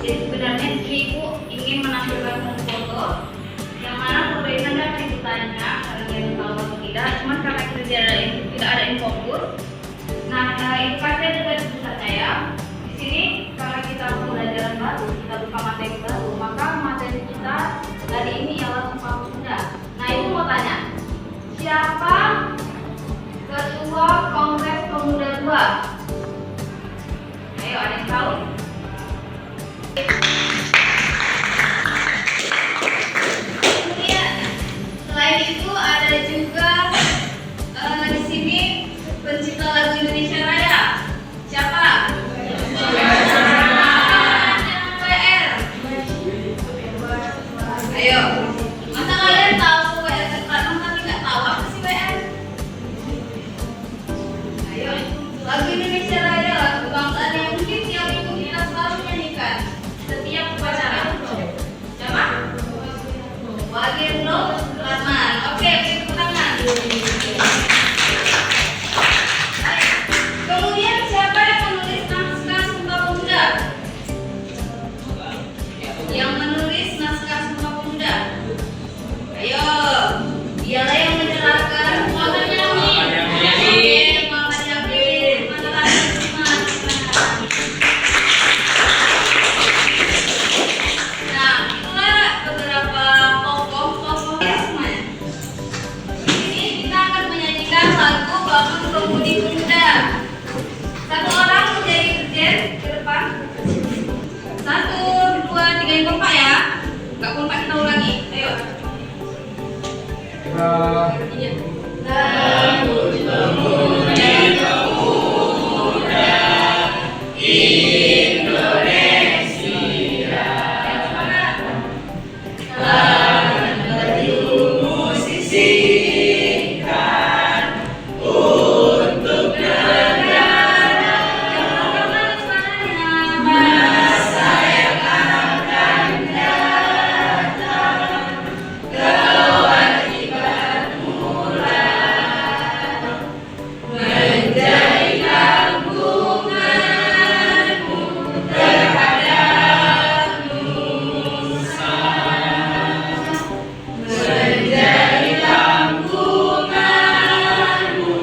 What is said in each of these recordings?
Jadi sebenarnya ibu ingin menampilkan foto yang mana foto ini adalah liputannya karena dia tahu atau tidak, cuma karena kita tidak ada infocus. Nah, ibu kasih juga tulisannya ya. Di sini karena kita pembelajaran baru, kita buka materi baru, maka materi kita hari ini ialah Sumpah Pemuda. Nah, ibu mau tanya, siapa Ketua Kongres Pemuda 2? Ayo, ada yang tahu? Kemudian selain itu ada juga di sini pencipta lagu Indonesia Raya. Siapa? WR. Ayo, masa kalian tahu WR Ketraton tapi nggak tahu apa sih WR? Ayo, lagu Indonesia Raya, lagu kebangsaan yang mungkin tiap minggu kita selalu nyanyikan setiap upacara. Siapa? Wagendo Rahman. Oke, tepuk tangan. Kemudian siapa yang menulis naskah Sumpah Pemuda? Yang menulis naskah Sumpah Pemuda. Ayo, dialah yang menyerahkan Muhammad Yamin. Oke, Muhammad Yamin. Mana lagi? Nah, itulah beberapa tokoh-tokoh semuanya. Di sini kita akan menyanyikan lagu Bangun Pemudi Pemuda. Satu orang menjadi dirjen ke depan. 1, 2, 3 yang kompak ya. Nggak kompak kita ulangi. Ayo. Bangun Pemudi Pemuda Indonesia. Semangat. Baju sisihkan untuk negara. Teman-teman suaranya. Masa yang akan datang, kewajiban mulai menjadi tanggunganmu terhadap nusa. Menjadi tanggunganmu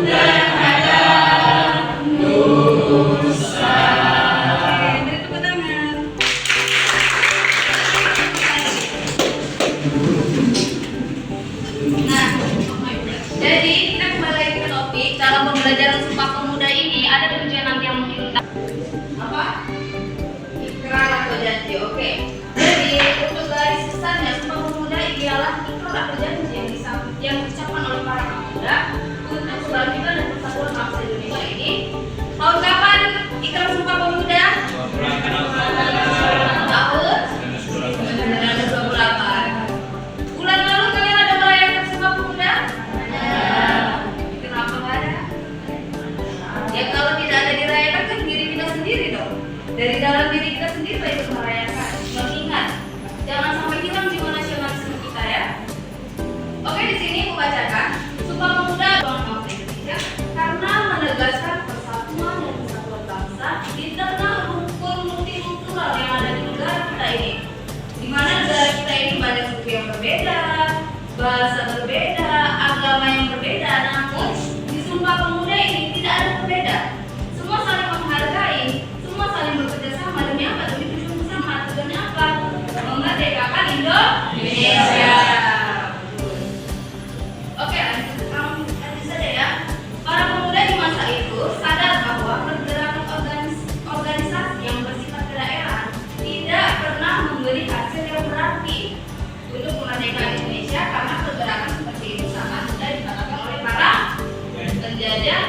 terhadap nusa. Beri tepuk tangan. Nah, jadi kita kembali lagi ke topik. Dalam pembelajaran Sumpah Pemuda ini ada tujuan nanti yang mungkin apa? Ikrar atau janji. Oke. Jadi untuk garis besarnya Sumpah Pemuda ialah ikrar atau janji yang diucapkan oleh para pemuda untuk kebangkitan dan persatuan bangsa Indonesia ini. Tahun kapan ikrar Sumpah Pemuda? Tahun 1928. Bulan lalu kalian ada merayakan Sumpah Pemuda? Kenapa nggak ada? Ya kalau tidak ada dirayakan kan diri kita sendiri dong. Dari dalam diri kita sendiri kita ikut merayakan. Mengingat jangan sampai hilang jiwa nasionalisme kita ya. Oke, di sini aku bacakan Sumpah Pemuda bangsa Indonesia karena menegaskan persatuan dan kesatuan bangsa di tengah rukun multikultural yang ada di negara kita ini. Di mana negara kita ini banyak suku yang berbeda, bahasa berbeda, agama yang berbeda, namun di Sumpah Pemuda ini tidak ada berbeda. Semua saling menghargai, semua saling bekerja sama demi apa? Demi tujuan bersama. Tujuannya apa? Memerdekakan Indonesia. Oke, lanjut saja ya. Para pemuda di masa itu sadar bahwa pergerakan organisasi yang bersifat kedaerahan tidak pernah memberi hasil yang berarti untuk kemerdekaan Indonesia karena pergerakan seperti itu sangat mudah dikatakan oleh para penjajah.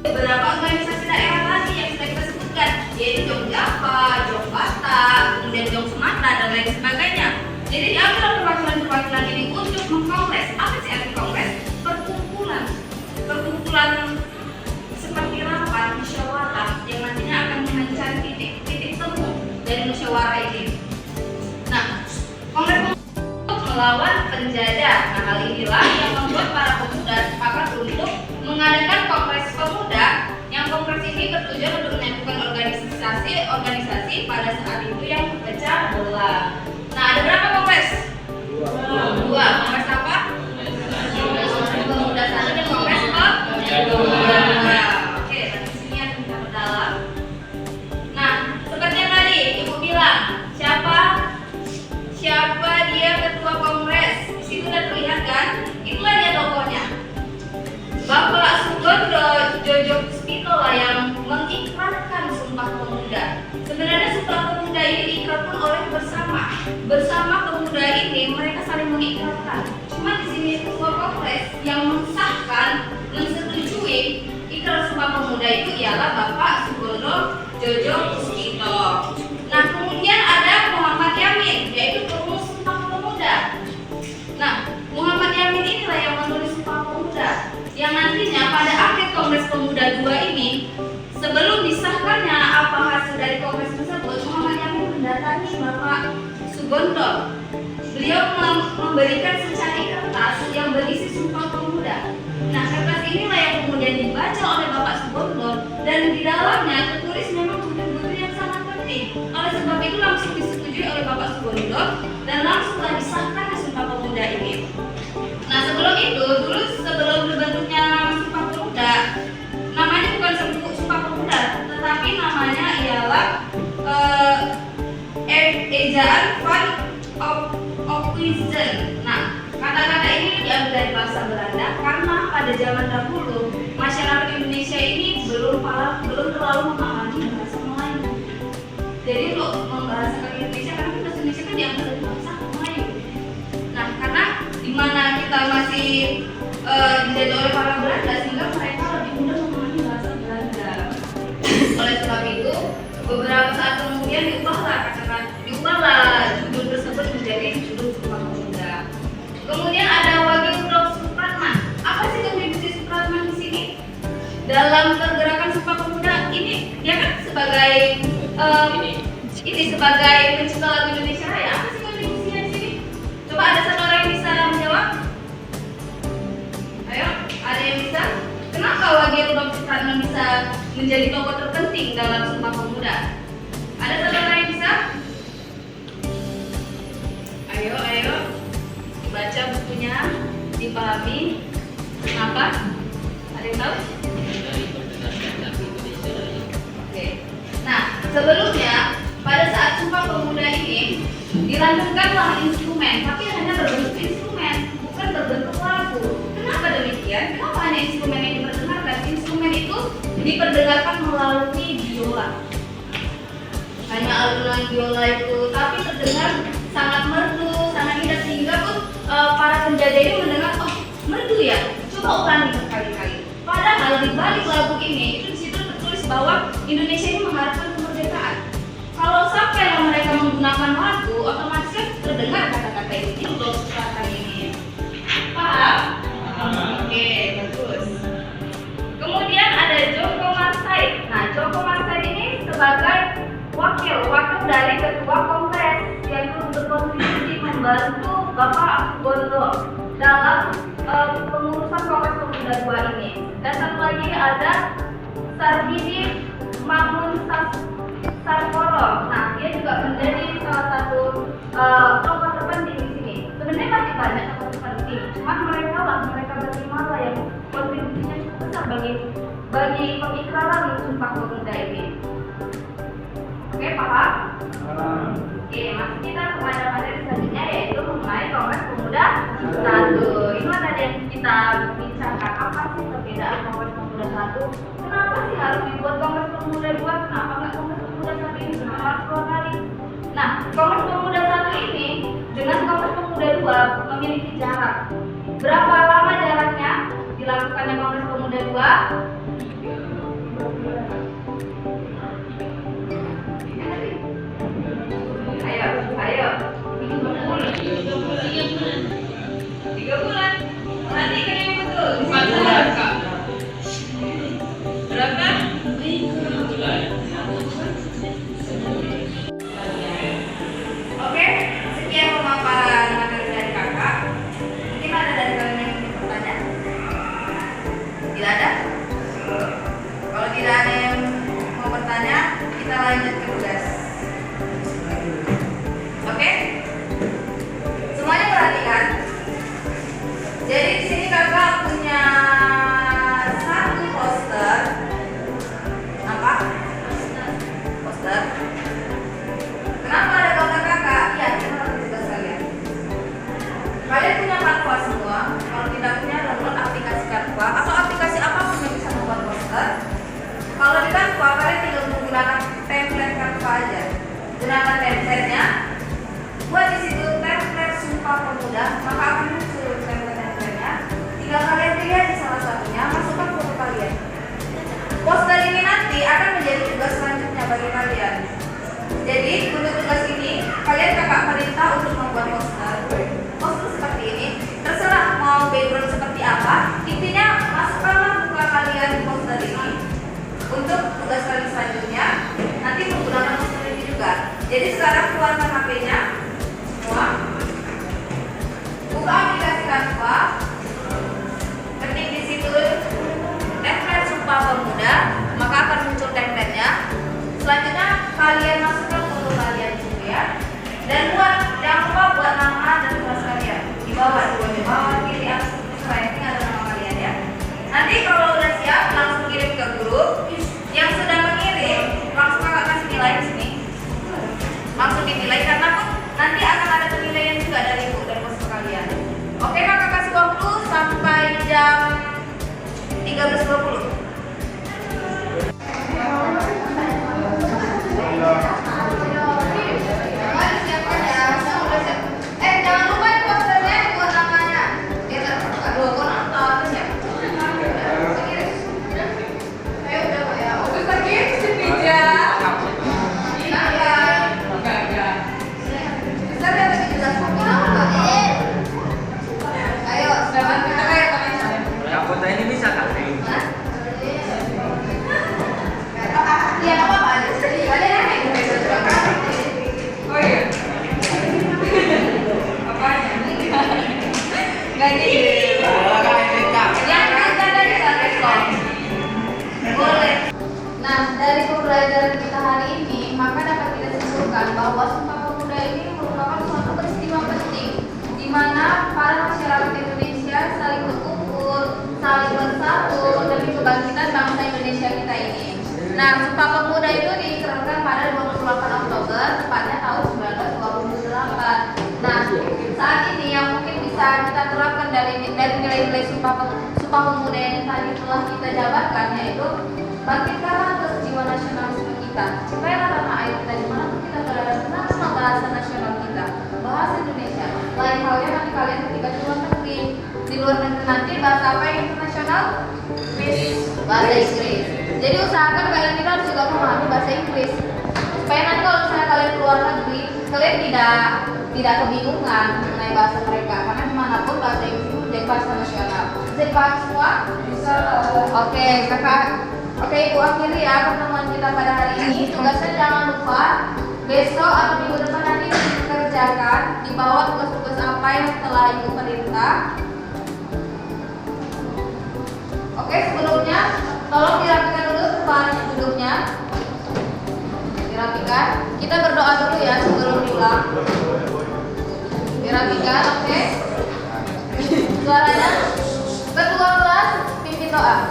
Beberapa organisasi daerah tadi yang sudah kita sebutkan, yaitu Jong Java, Jong Batak, kemudian Jong Sumatera dan lain sebagainya. Jadi diambil perwakilan-perwakilan ini untuk mengkongres. Apa sih arti kongres? Perkumpulan seperti rapat musyawarah yang nantinya akan mencari titik temu dari musyawarah ini. Nah, kongres untuk melawan penjajah. Nah, hal inilah yang membuat para pemuda sepakat untuk mengadakan kongres pemuda. Yang kongres ini bertujuan untuk menyatukan organisasi pada bersama pemuda ini mereka saling mengikrarkan. Cuma di sini ketua kongres yang mensahkan, mensetujui ikrar Sumpah Pemuda itu ialah Bapak Sugondo Jojo Puspito. Nah, kemudian ada Muhammad Yamin, yaitu perumus Sumpah Pemuda. Nah, Muhammad Yamin inilah yang menulis Sumpah Pemuda, yang nantinya pada akhir Kongres Pemuda 2 ini, sebelum disahkannya apa hasil dari kongres tersebut, Muhammad Yamin mendatangi Bapak Sugondo. Beliau memberikan secari kertas yang berisi Sumpah Pemuda. Nah, kertas inilah yang kemudian dibaca oleh Bapak Sugondo, dan di dalamnya tertulis memang butir-butir yang sangat penting. Oleh sebab itu langsung disetujui oleh Bapak Sugondo dan langsunglah disahkan Sumpah Pemuda ini. Nah, sebelum itu, dulu sebelum terbentuknya Sumpah Pemuda, namanya bukan Sumpah Pemuda, tetapi namanya ialah ejaan van Opwisden. Nah, kata-kata ini diambil dari bahasa Belanda karena pada zaman dahulu masyarakat Indonesia ini belum terlalu memahami bahasa Melayu. Jadi untuk membahasakan Indonesia, karena bahasa Indonesia kan diambil dari bahasa Melayu. Nah, karena di mana kita masih dijajah oleh para Belanda, sehingga mereka lebih mudah memahami bahasa Belanda. Oleh sebab itu, beberapa saat kemudian diubahlah judul tersebut menjadi judul Sumpah Pemuda. Kemudian ada Wakil Rudolf Supratman. Apa sih kontribusi Supratman di sini dalam pergerakan Sumpah Pemuda ini? Dia kan sebagai sebagai pencipta lagu Indonesia Raya. Apa sih kontribusinya di sini? Coba ada satu orang yang bisa menjawab? Ayo, ada yang bisa? Kenapa Wakil Rudolf Supratman bisa menjadi tokoh terpenting dalam Sumpah Pemuda? Ada satu orang yang bisa? Ayo, baca bukunya, dipahami. Kenapa? Ada yang tahu? Oke. Nah, sebelumnya pada saat Sumpah Pemuda ini dilantunkanlah instrumen, tapi hanya berbentuk instrumen, bukan berbentuk lagu. Kenapa demikian? Kenapa hanya instrumen yang diperdengarkan? Instrumen itu diperdengarkan melalui biola. Hanya alunan biola itu, tapi terdengar sangat merdu, sangat indah, sehingga pun para penjajah ini mendengar, oh merdu ya, coba ulangi berkali-kali. Padahal di balik lagu ini itu di situ tertulis bahwa Indonesia ini mengharapkan kemerdekaan. Kalau sampai mereka menggunakan lagu, otomatis kan terdengar kata-kata itu untuk kata ini. Paham? Oke, bagus. Kemudian ada Joko Marsaid. Nah, Joko Marsaid ini sebagai wakil dari ketua kongres yang berkontribusi membantu Bapak Sugondo dalam pengurusan Kongres Pemuda 2 ini. Dan satu lagi ada Sarbini Mamun Sarkoro. Nah, dia juga menjadi salah satu tokoh terpenting di sini. Sebenarnya masih banyak tokoh terpenting, cuma mereka berlima lah yang kontribusinya cukup besar bagi pengikraran Sumpah Pemuda ini. Oke, paham? Oke, masuk kita kepada materi selanjutnya, yaitu mengenai Kongres Pemuda 1. Ini ada yang kita bincangkan, apa sih perbedaan Kongres Pemuda 1? Kenapa sih harus dibuat Kongres Pemuda 2? Kenapa nggak Kongres Pemuda 1 ini? Kenapa harus 2 kali? Nah, Kongres Pemuda 1 ini dengan Kongres Pemuda 2 memiliki jarak. Berapa lama jaraknya dilakukannya Kongres Pemuda 2? Ayo. 3 bulan. Perhatikan yang betul. 4 bulan, Kak. Berapa? 3 bulan. Oke, sekian pemaparan materi dari Kakak. Mungkin ada dari kalian yang ingin bertanya? Tidak ada? Kalau tidak ada yang mau bertanya, kita lanjut ke tugas. Oke? Semuanya perhatikan. Jadi di sini Kakak punya bagi kalian. Jadi untuk tugas ini kalian kakak perintah untuk membuat poster. Poster seperti ini, terserah mau background seperti apa. Intinya masukkanlah muka kalian di poster ini. Untuk tugas kalian selanjutnya nanti menggunakan poster ini juga. Jadi sekarang keluarkan HP-nya semua. Buka aplikasi Canva. Ketik di situ template Sumpah Pemuda, maka akan muncul template-nya. Selanjutnya kalian masukkan foto kalian juga ya. Dan jangan lupa buat nama dan tugas kalian di bawah kiri atas ini ada nama kalian ya. Nanti kalau udah siap langsung kirim ke grup. Yang sudah mengirim langsung kakak kasih nilai di sini. Langsung dinilai karena nanti akan ada penilaian juga dari ibu dan bos kalian. Oke, kakak kasih waktu sampai jam 13.20. Jangan lupa posternya buat namanya. Aduh, kok nonton siapa? Ayo udah kok ya. Oke, sakit meja. Bisa lihat lagi jelas ayo, selamat kita kayak kalian. Yang foto ini bisa kan? Iya, apa-apa aja. Kalian oh iya. Apanya? Enggak gitu. Yang kita dari respon. Boleh. Nah, dari pembelajaran kita hari ini, maka dapat kita simpulkan bahwa Sumpah Pemuda ini merupakan suatu peristiwa penting di mana para masyarakat Indonesia saling berkumpul, saling bersatu demi kebangkitan bangsa Indonesia kita ini. Nah, Sumpah Pemuda itu diterapkan pada 28 Oktober, tepatnya tahun 1928. Nah, saat ini yang mungkin bisa kita terapkan dari nilai-nilai Sumpah Pemuda yang tadi telah kita jabarkan, yaitu bangkitkanlah terus jiwa nasionalisme kita. Supaya tanah air kita dimanapun kita berada, kenapa bahasa nasional kita, bahasa Indonesia. Lain halnya nanti kalian ketika di luar negeri. Di luar negeri nanti bahasa apa yang internasional? Bahasa Inggris. Jadi usahakan kalian itu harus juga memahami bahasa Inggris. Supaya nanti kalau misalnya kalian keluar negeri, kalian tidak kebingungan mengenai bahasa mereka. Karena dimanapun bahasa Inggris itu menjadi bahasa nasional. Jadi paham semua? Bisa. Oke, kakak. Oke, ibu akhiri ya pertemuan kita pada hari ini. Tugasnya jangan lupa besok atau minggu depan nanti dikerjakan di bawah tugas-tugas apa yang telah ibu perintah. Oke, sebelumnya tolong dirapikan dulu tempat duduknya. Dirapikan. Kita berdoa dulu ya sebelum diulang. Dirapikan, oke? Suaranya berdua kelas pimpin doa.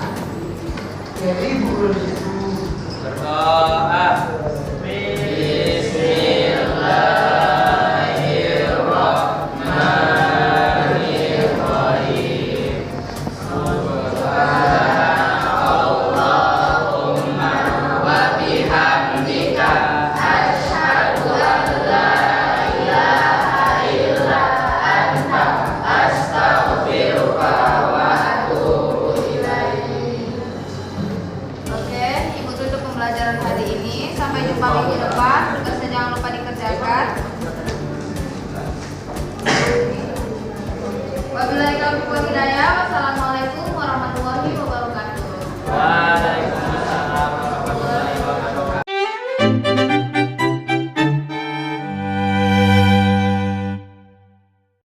Berdoa.